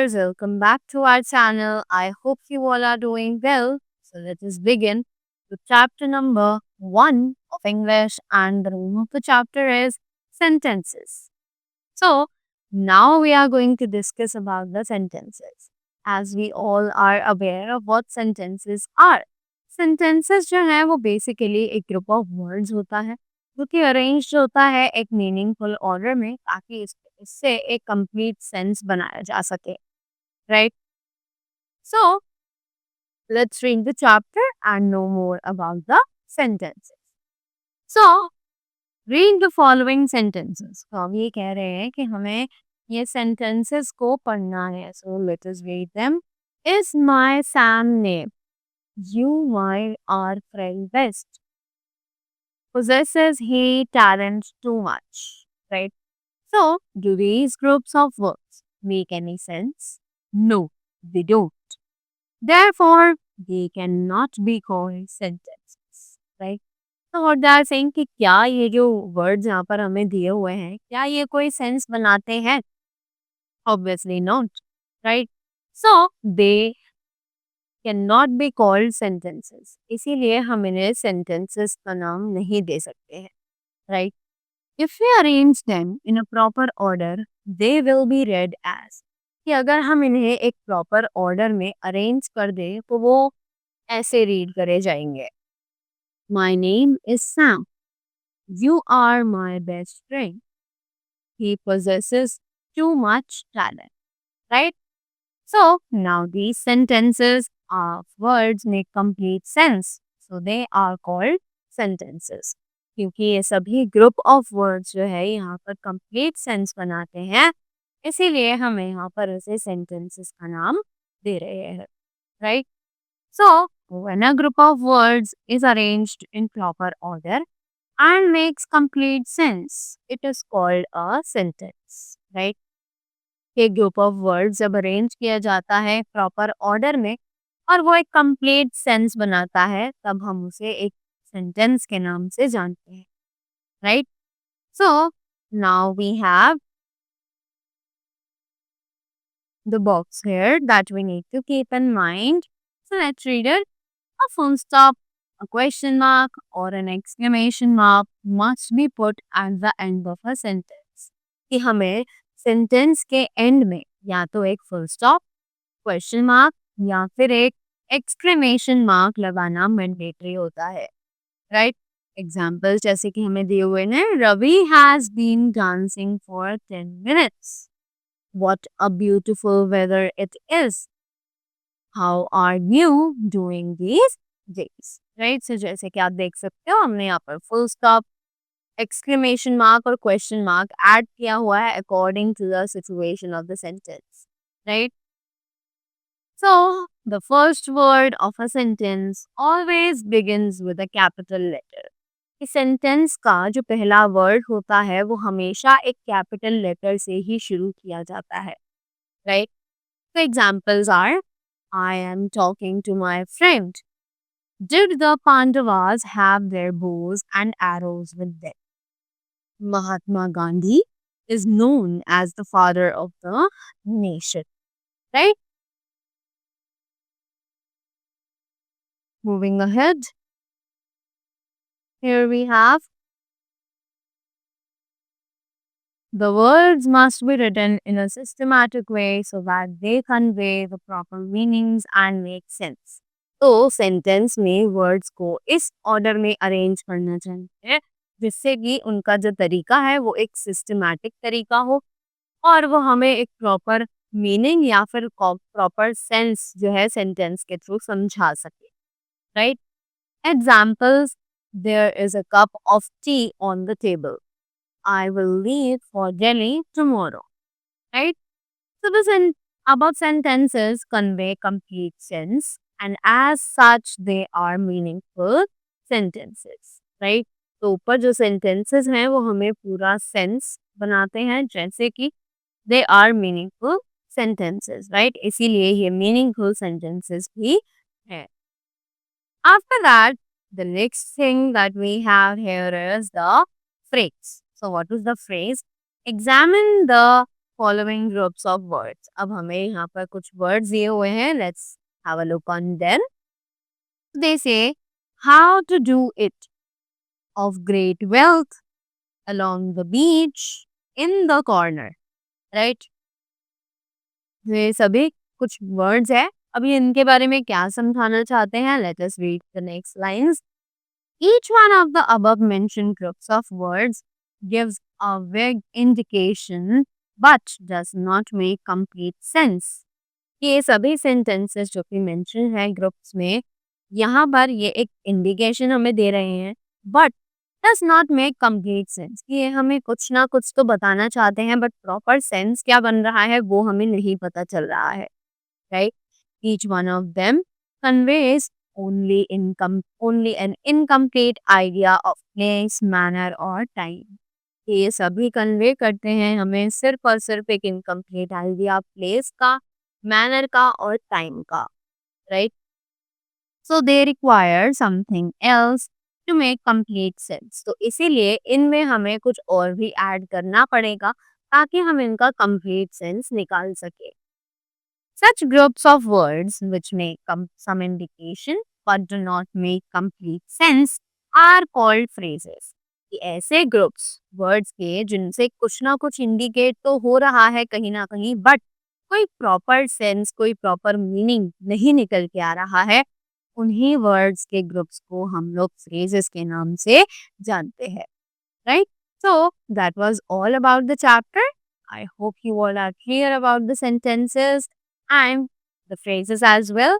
viewers, welcome back to our channel. I hope you all are doing well. So let us begin with chapter number 1 of English, and the name of the chapter is sentences. So now we are going to discuss about the sentences. As we all are aware of what sentences are. Sentences जो है वो basically एक group of words होता है जो कि arranged होता है एक meaningful order में ताकि इससे एक complete sense बनाया जा सके, right? So let's read the chapter and know more about the sentences. So read the following sentences. तो अब ये कह रहे हैं कि हमें ये sentences को पढ़ना है. So let us read them. Is my Sam name? You my our friend best. Possesses he talent too much, right? So, do these groups of words make any sense? No, they don't. Therefore, they cannot be called sentences, right? So, what they are saying कि क्या ये जो words यहाँ पर हमें दिए हुए हैं, क्या ये कोई sense बनाते हैं? Obviously not, right? So, they cannot be called sentences. इसीलिए हम इन्हें sentences का नाम नहीं दे सकते हैं, right? If we arrange them in a proper order, they will be read as. कि अगर हम इन्हें एक proper order में arrange कर दें तो वो ऐसे read करे जाएंगे. My name is Sam. You are my best friend. He possesses too much talent. Right? So now these sentences of words make complete sense. So they are called sentences. क्योंकि ये सभी ग्रुप ऑफ वर्ड्स जो है यहाँ पर complete sense बनाते हैं इसीलिए हमें यहाँ पर ऐसे सेंटेंसेस का नाम दे रहे हैं right so when a group of words is arranged in proper order and makes complete sense it is called a sentence right एक ग्रुप ऑफ वर्ड्स जब अरेंज किया जाता है प्रॉपर ऑर्डर में और वो एक कंप्लीट सेंस बनाता है तब हम उसे एक सेंटेंस के नाम से जानते हैं right? So now we have the box here that we need to keep in mind. So let's read it. A full stop, a question mark, or an exclamation mark must be put at the end of a sentence. कि हमें sentence के end में या तो एक full stop, question mark या फिर एक exclamation mark लगाना mandatory होता है, right? एग्जाम्पल्स जैसे कि हमें दिए हुए हैं Ravi has been dancing for 10 minutes what a beautiful weather it is how are you doing these days right so जैसे कि आप देख सकते हो हमने यहाँ पर फुल स्टॉप एक्सक्लेमेशन मार्क और क्वेश्चन मार्क ऐड किया हुआ है according to the situation of the sentence right so the first word of a sentence always begins with a capital letter कि सेंटेंस का जो पहला वर्ड होता है वो हमेशा एक कैपिटल लेटर से ही शुरू किया जाता है राइट तो examples are I am talking to my friend did the Pandavas have their bows and arrows with them Mahatma Gandhi is known as the father of the nation right moving ahead here we have the words must be written in a systematic way so that they convey the proper meanings and make sense. तो sentence में words को इस order में arrange करना चाहिए जिससे कि उनका जो तरीका है वो एक सिस्टमैटिक तरीका हो और वो हमें एक प्रॉपर मीनिंग या फिर प्रॉपर सेंस जो है सेंटेंस के थ्रू समझा सके right examples there is a cup of tea on the table I will leave for Delhi tomorrow. Right? So the above sentences convey complete sense and as such they are meaningful sentences. Right? तो ऊपर जो sentences हैं वो हमें पूरा sense बनाते हैं जैसे कि they are meaningful sentences. Right? इसीलिए ये meaningful sentences भी है. After that, the next thing that we have here is the phrase. So what is the phrase? Examine the following groups of words. अब हमें यहाँ पर कुछ words दिए हुए हैं. Let's have a look on them. They say how to do it, of great wealth, along the beach, in the corner. Right? ये सभी कुछ words है. अभी इनके बारे में क्या समझाना चाहते हैं? Let us read the next lines. Each one of the above mentioned groups of words gives a vague indication but does not make complete sense. ये सभी sentences जो कि mention है groups में, यहाँ पर ये एक indication हमें दे रहे हैं but does not make complete sense. कि ये हमें कुछ ना कुछ तो बताना चाहते हैं but proper sense क्या बन रहा है वो हमें नहीं पता चल रहा है. Right? Each one of them conveys only an incomplete idea of place, manner or time. ये सभी कन्वे करते हैं हमें सिर्फ और सिर्फ एक इनकम्प्लीट आइडिया प्लेस का, मैनर का और टाइम का. Right. So they require something else to make complete sense. तो इसीलिए इनमें हमें कुछ और भी ऐड करना पड़ेगा ताकि हम इनका कंप्लीट सेंस निकाल सके. Such groups of words which make some indication but do not make complete sense are called phrases. कि ऐसे ग्रुप्स वर्ड्स के जिनसे कुछ ना कुछ इंडिकेट तो हो रहा है कहीं ना कहीं बट कोई प्रॉपर सेंस कोई प्रॉपर मीनिंग नहीं निकल के आ रहा है, उन्हीं वर्ड्स के ग्रुप्स को हम लोग फ्रेजेस के नाम से जानते हैं. Right. So that was all about the chapter. I hope you all are clear about the sentences and the phrases as well.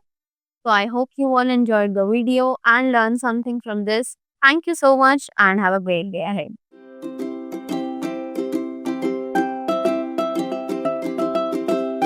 So I hope you all enjoyed the video and learned something from this. Thank you so much and have a great day ahead.